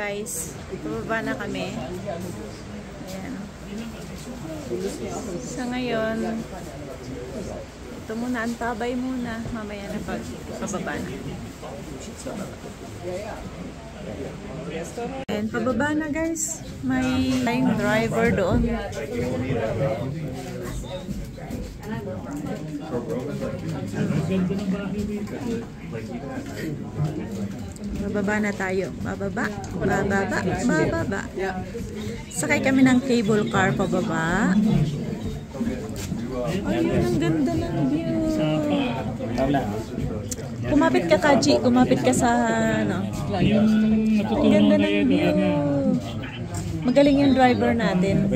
guys. Pababa na kami. Ayan. Sa ngayon, ito muna, antabay muna. Mamaya na pag pababa na. And pababa na guys. May line driver doon. Bababa na tayo. Bababa. Bababa. Bababa. Sakay kami ng cable car pababa. Ayun, ang ganda ng view. Kumapit ka, Kaji. Kumapit ka sa ano. Ang ganda ng view. Magaling yung driver natin.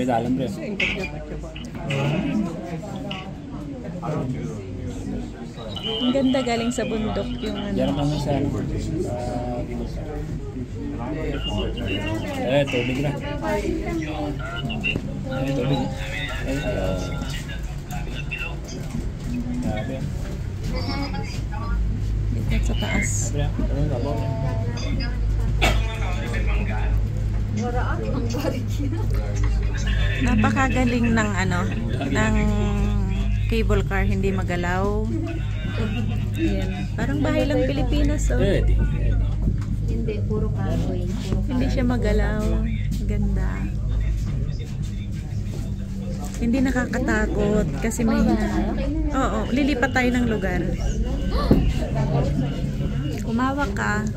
Ang ganda, galing sa bundok yung ano. Tubig na. Tubig. Dito sa taas. Napakagaling ng ano, ng cable car, hindi magalaw. Yan. Parang bahay lang Pilipinas, oh. Hindi, puro kahoy. Hindi siya magalaw. Ganda. Hindi nakakatakot kasi may oo, lilipat tayo ng lugar. Umawak ka.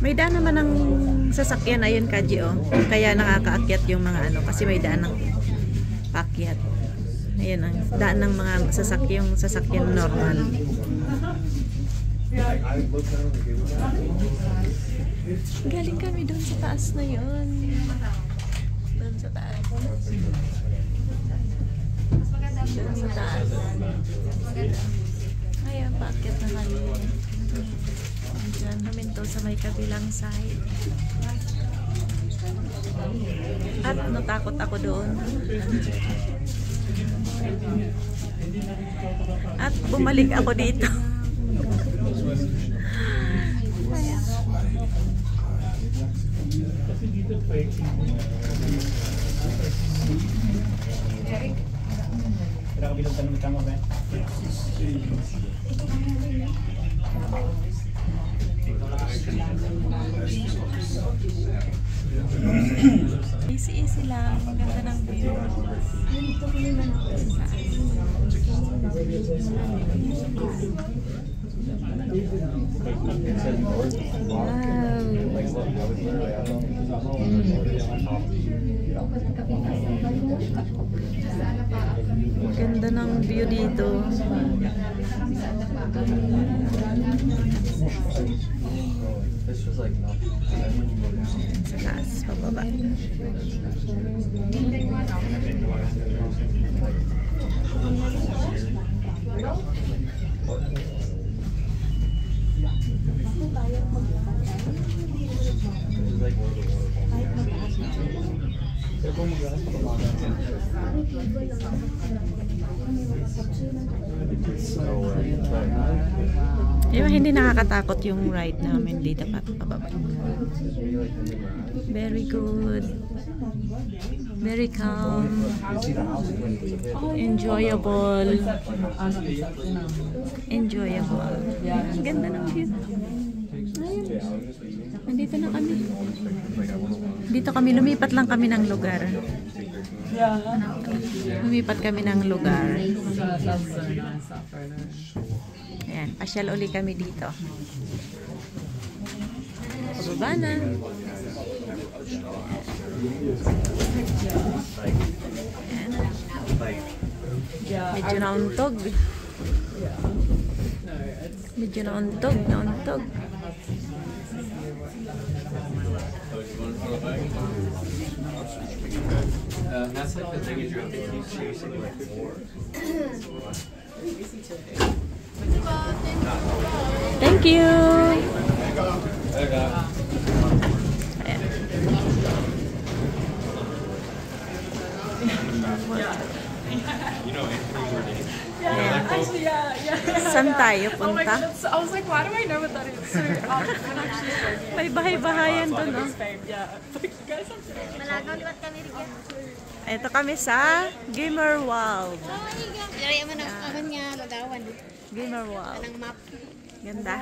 May daan naman ng sasakyan ayun, Kaji, oh. Kaya nakakaakyat yung mga ano kasi may daan ng paakyat. Ayun ang daan ng mga sasakyan normal. Galing kami doon sa taas na yun. Doon sa taas. Doon sa taas. Ayun, paakyat na kami. Diyan namin to sa may kabilang side. At natakot ako doon. At bumalik ako dito. Easy lang, maganda ng view. Ganda ng view dito. Sa taas, pababa. Hindi nakakatakot yung ride namin dito pababa. Very good. Very calm. Enjoyable. Enjoyable. Ganda ng view. Ayun. Nandito na kami. Dito kami, lumipat lang kami ng lugar. Lumipat kami ng lugar. Ayan, pasyal uli kami dito. Pababa na. Ayan. Medyo nauntog. Medyo nauntog. That's like the thing is you're chasing like more. Thank you. Ayan. You know Anthony Bourdain? Ayan. Actually, yeah. Saan tayo Oh my punta? god, I was like, why do I know what that is? So, I'm actually scared. May bahay-bahayan doon, no? Spain, yeah. Like, you guys have to Malagaw liwat kami rin. Ito kami sa Gamer World. Lari mo ng ahon nga lagawan. Gamer World. Anang map. Ganda.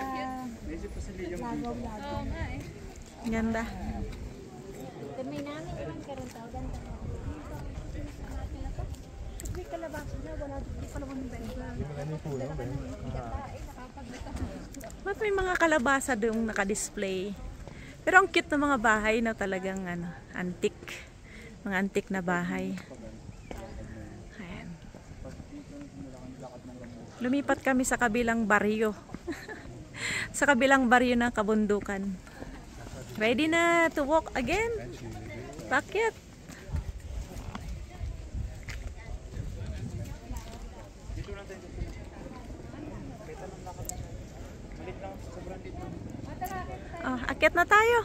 Ganda. May namin naman karon tao ganda. May kalabasa na wala di pala mo ng Ba't may mga kalabasa doong naka-display? Pero ang cute ng mga bahay na talagang ano, antique. Mga antique na bahay. Ayan. Lumipat kami sa kabilang baryo. Sa kabilang baryo ng kabundukan. Ready na to walk again? Bakit? Oh, akyat na tayo.